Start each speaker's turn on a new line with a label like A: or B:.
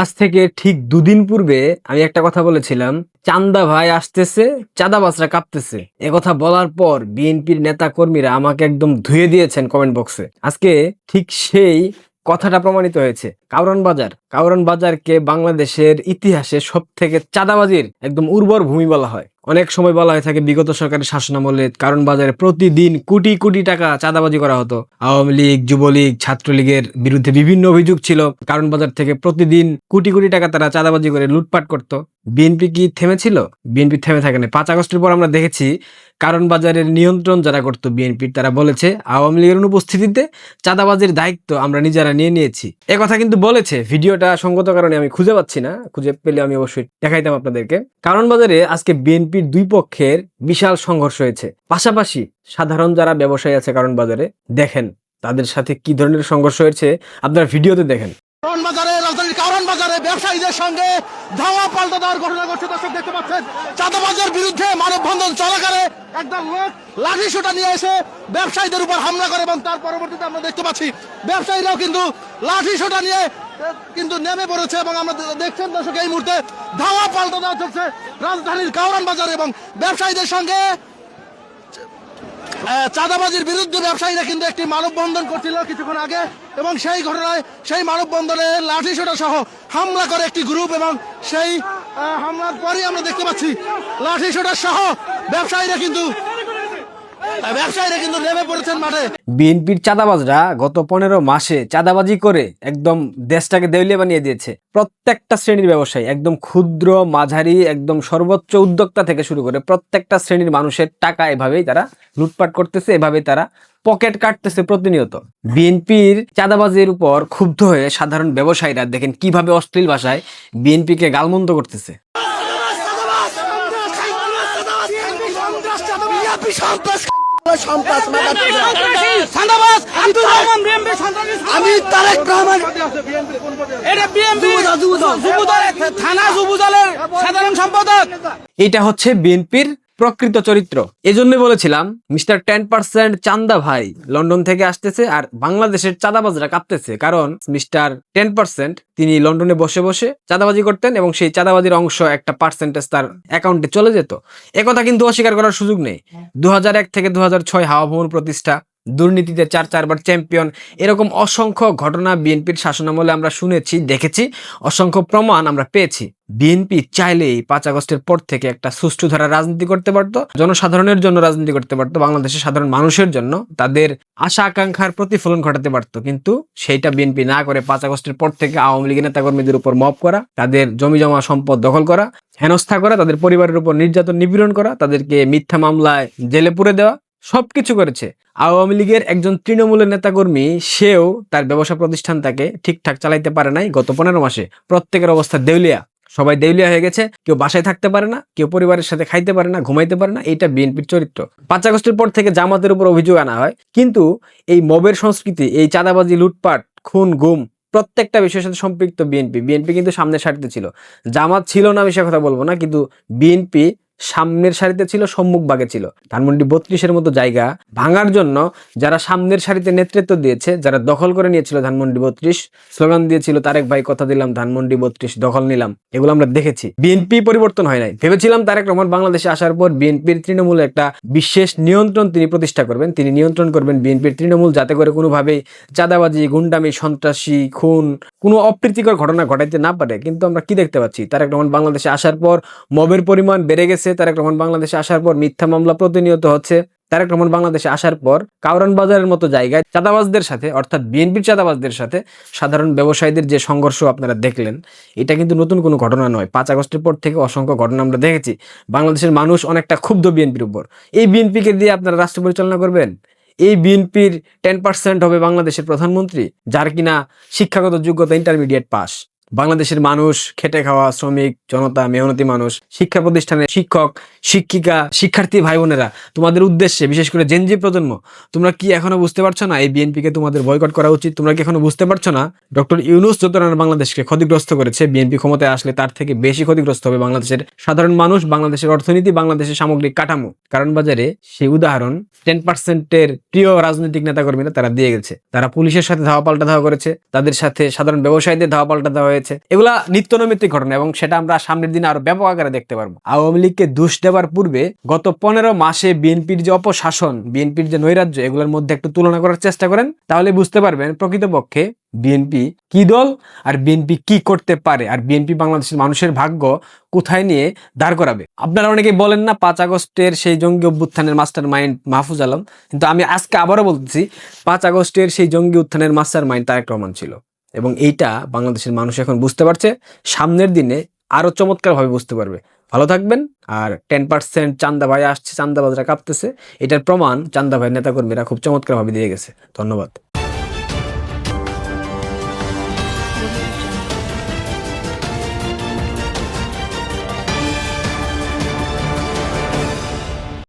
A: আজ থেকে ঠিক দুদিন পূর্বে আমি একটা কথা বলেছিলাম, চান্দা ভাই আসতেছে, চাঁদাবাজরা কাঁপতেছে। কথা বলার পর বিএনপির নেতা কর্মীরা আমাকে একদম ধুয়ে দিয়েছেন কমেন্ট বক্সে। আজকে ঠিক সেই কথাটা প্রমাণিত হয়েছে। কাউরান বাজারকে বাংলাদেশের ইতিহাসে সব থেকে চাঁদাবাজির একদম উর্বর ভূমি বলা হয়। অনেক সময় বলা হয়ে থাকে বিগত সরকারের শাসনামলে কারণ বাজারে প্রতিদিন কোটি কোটি টাকা চাঁদাবাজি করা হতো। আওয়ামী লীগ, যুবলীগ, ছাত্রলীগের বিরুদ্ধে বিভিন্ন অভিযোগ ছিল। কারণ বাজার থেকে প্রতিদিন কোটি কোটি টাকা তারা চাঁদাবাজি করে লুটপাট করত। বিএনপি কি থেমেছিল? বিএনপি থেমে থাকে না। 5 আগস্টের পর আমরা দেখেছি কারণ বাজারের নিয়ন্ত্রণ যারা করতো বিএনপির, তারা বলেছে আওয়ামী লীগের অনুপস্থিতিতে চাঁদাবাজির দায়িত্ব আমরা নিজেরা নিয়ে নিয়েছি। কথা কিন্তু বলেছে। ভিডিওটা সঙ্গত কারণে আমি খুঁজে পাচ্ছি না, খুঁজে পেলে আমি অবশ্যই দেখাইতাম আপনাদেরকে। কারণ বাজারে আজকে বিএনপির দুই পক্ষের বিশাল সংঘর্ষ হয়েছে। পাশাপাশি সাধারণ যারা ব্যবসায়ী আছে কারণ বাজারে, দেখেন তাদের সাথে কি ধরনের সংঘর্ষ হয়েছে, আপনারা ভিডিওতে দেখেন।
B: রাজধানীর কারণ বাজারে ব্যবসায়ীদের সঙ্গে ধাওয়া পাল্টা দেওয়ার ঘটনা ঘটছে। দর্শক দেখতে পাচ্ছেন, চাঁদাবাজের বিরুদ্ধে মানববন্ধন চলাকালে একদল লোক লাঠি সোঁটা নিয়ে এসে ব্যবসায়ীদের উপর হামলা করে এবং তার পরবর্তীতে আমরা দেখতে পাচ্ছি ব্যবসায়ীরাও কিন্তু লাঠি সোঁটা নিয়ে কিন্তু নেমে পড়েছে এবং আমরা দেখছেন দর্শক এই মুহূর্তে ধাওয়া পাল্টা দেওয়া চলছে রাজধানীর কারণ বাজারে এবং ব্যবসায়ীদের সঙ্গে চাঁদাবাজির বিরুদ্ধে ব্যবসায়ীরা কিন্তু একটি মানববন্ধন করছিল কিছুক্ষণ আগে এবং সেই ঘটনায় সেই মানববন্ধনে লাঠিসোঁটা সহ হামলা করে একটি গ্রুপ এবং সেই হামলার পরেই আমরা দেখতে পাচ্ছি লাঠিসোঁটা সহ ব্যবসায়ীরা কিন্তু নেমে পড়েছেন মাঠে।
A: বিএনপির চাঁদাবাজরা গত 15 মাসে চাঁদাবাজি করে একদম দেশটাকে দেউলিয়া বানিয়ে দিয়েছে। প্রত্যেকটা শ্রেণীর ব্যবসায়ী, একদম ক্ষুদ্র, মাঝারি, একদম সর্বোচ্চ উদ্যোক্তা থেকে শুরু করে প্রত্যেকটা শ্রেণীর মানুষের টাকা এভাবেই তারা লুটপাট করতেছে, এভাবেই তারা পকেট কাটতেছে প্রতিনিয়ত। বিএনপির চাঁদাবাজির উপর ক্ষুব্ধ হয়ে সাধারণ ব্যবসায়ীরা দেখেন কিভাবে অশ্লীল ভাষায় বিএনপিকে গালমন্দ করতেছে। এটা হচ্ছে বিএনপির প্রকৃত চরিত্র। এজন্য বলেছিলাম মিস্টার 10% চান্দা ভাই লন্ডন থেকে আসতেছে আর বাংলাদেশের চাঁদাবাজরা কাঁপতেছে। কারণ মিস্টার 10% তিনি লন্ডনে বসে বসে চাঁদাবাজি করতেন এবং সেই চাঁদাবাজির অংশ একটা পার্সেন্টেজ তার অ্যাকাউন্টে চলে যেত। একথা কিন্তু অস্বীকার করার সুযোগ নেই। 2001 থেকে 2006 হাওয়া ভবন প্রতিষ্ঠা, দুর্নীতিতে 4 বার চ্যাম্পিয়ন, এরকম অসংখ্য ঘটনা বিএনপির শাসনামলে আমরা শুনেছি, দেখেছি, অসংখ্য প্রমাণ আমরা পেয়েছি। বিএনপি চাইলেই 5 আগস্টের পর থেকে একটা সুষ্ঠু ধারা রাজনীতি করতে পারত, জনসাধারণের জন্য রাজনীতি করতে পারত, বাংলাদেশের সাধারণ মানুষের জন্য তাদের আশা আকাঙ্ক্ষার প্রতিফলন ঘটাতে পারত। কিন্তু সেইটা বিএনপি না করে 5 আগস্টের পর থেকে আওয়ামী লীগের নেতাকর্মীদের উপর মব করা, তাদের জমি জমা সম্পদ দখল করা, হেনস্থা করা, তাদের পরিবারের উপর নির্যাতন নিপীড়ন করা, তাদেরকে মিথ্যা মামলায় জেলে পুরে দেওয়া, সবকিছু করেছে। আওয়ামী লীগের একজন তৃণমূলের নেতাকর্মী, সেও তার ব্যবসা প্রতিষ্ঠানটাকে ঠিকঠাক চালাইতে পারে নাই। গত 15 মাসে প্রত্যেকের অবস্থা দেউলিয়া, সবাই দেউলিয়া হয়ে গেছে। কেউ বাসায় থাকতে পারে না, কেউ পরিবারের সাথে খাইতে পারে না, ঘুমাইতে পারে না। এটা বিএনপির চরিত্র। 5 আগস্টের পর থেকে জামাতের উপর অভিযোগ আনা হয়, কিন্তু এই মবের সংস্কৃতি, এই চাঁদাবাজি, লুটপাট, খুন, গুম, প্রত্যেকটা বিষয়ের সাথে সম্পৃক্ত বিএনপি কিন্তু সামনের সারিতে ছিল। জামাত ছিল না আমি সে কথা বলবো না, কিন্তু বিএনপি সামনের সারিতে ছিল, সম্মুখ ভাগে ছিল। ধানমন্ডি 32-এর মতো জায়গা ভাঙার জন্য যারা সামনের সারিতে নেতৃত্ব দিয়েছে, যারা দখল করে নিয়েছিল ধানমন্ডি 32, স্লোগান দিয়েছিল তারেক ভাই কথা দিলাম ধানমন্ডি 32 দখল নিলাম, এগুলো আমরা দেখেছি। বিএনপি পরিবর্তন হয় নাই। ভেবেছিলাম তারেক রহমান বাংলাদেশে আসার পর বিএনপির তৃণমূলে একটা বিশেষ নিয়ন্ত্রণ তিনি প্রতিষ্ঠা করবেন, তিনি নিয়ন্ত্রণ করবেন বিএনপির তৃণমূল, যাতে করে কোনোভাবেই চাঁদাবাজি, গুন্ডামি, সন্ত্রাসী, খুন, কোনো অপ্রীতিকর ঘটনা ঘটাইতে না পারে। কিন্তু আমরা কি দেখতে পাচ্ছি? তারেক রহমান বাংলাদেশে আসার পর মবের পরিমাণ বেড়ে গেছে। তারেক রহমান বাংলাদেশে আসার পর মিথ্যা মামলা প্রতিনিয়ত হচ্ছে। তারেক রহমান বাংলাদেশে আসার পর কাউরান বাজারের মতো জায়গায় চাঁদাবাজদের সাথে, অর্থাৎ বিএনপির চাঁদাবাজদের সাথে সাধারণ ব্যবসায়ীদের যে সংঘর্ষ আপনারা দেখলেন, এটা কিন্তু নতুন কোনো ঘটনা নয়। 5 আগস্টের পর থেকে অসংখ্য ঘটনা আমরা দেখেছি। বাংলাদেশের মানুষ অনেকটা ক্ষুব্ধ বিএনপির উপর। এই বিএনপিকে দিয়ে আপনারা রাষ্ট্র পরিচালনা করবেন? এই বিএনপির 10% হবে বাংলাদেশের প্রধানমন্ত্রী, যার কিনা শিক্ষাগত যোগ্যতা ইন্টারমিডিয়েট পাস। বাংলাদেশের মানুষ, খেটে খাওয়া শ্রমিক জনতা, মেহনতি মানুষ, শিক্ষা প্রতিষ্ঠানে শিক্ষক, শিক্ষিকা, শিক্ষার্থী ভাই বোনেরা, তোমাদের উদ্দেশ্যে, বিশেষ করে জেনজি প্রজন্ম, তোমরা কি এখনো বুঝতে পারছো না এই বিএনপিকে তোমাদের বয়কট করা উচিত? তোমরা কি এখনো বুঝতে পারছো না ডক্টর ইউনূস যত বাংলাদেশকে ক্ষতিগ্রস্ত করেছে, বিএনপি ক্ষমতায় আসলে তার থেকে বেশি ক্ষতিগ্রস্ত হবে বাংলাদেশের সাধারণ মানুষ, বাংলাদেশের অর্থনীতি, বাংলাদেশের সামগ্রিক কাঠামো। কারণ বাজারে সেই উদাহরণ 10%-এর প্রিয় রাজনৈতিক নেতাকর্মীরা তারা দিয়ে গেছে। তারা পুলিশের সাথে ধাওয়া পাল্টা ধাওয়া করেছে, তাদের সাথে সাধারণ ব্যবসায়ীদের ধাওয়া পাল্টা দেওয়া হয়েছে। হয়েছে, এগুলা নিত্যনৈমিত্তিক ঘটনা এবং সেটা আমরা সামনের দিনে আরো ব্যাপক আকারে দেখতে পারবো। আওয়ামী লীগকে দোষ দেওয়ার পূর্বে গত 15 মাসে বিএনপির যে অপশাসন, বিএনপির যে নৈরাজ্য, এগুলোর মধ্যে একটু তুলনা করার চেষ্টা করেন, তাহলে বুঝতে পারবেন প্রকৃতপক্ষে বিএনপি কি দল আর বিএনপি কি করতে পারে, আর বিএনপি বাংলাদেশের মানুষের ভাগ্য কোথায় নিয়ে দাঁড় করাবে। আপনারা অনেকেই বলেন না 5 আগস্টের সেই জঙ্গি অভ্যুত্থানের মাস্টার মাইন্ড মাহফুজ আলম, কিন্তু আমি আজকে আবারও বলতেছি 5 আগস্টের সেই জঙ্গি উত্থানের মাস্টার মাইন্ড তারেক রহমান ছিল, এবং এইটা বাংলাদেশের মানুষ এখন বুঝতে পারছে, সামনের দিনে আরো চমৎকারভাবে বুঝতে পারবে। ভালো থাকবেন। আর 10% চান্দা ভাই আসছে, চান্দাবাজরা কাঁপতেছে, এটার প্রমাণ চান্দা ভাই নেতাকর্মীরা খুব চমৎকারভাবে দিয়ে গেছে। ধন্যবাদ।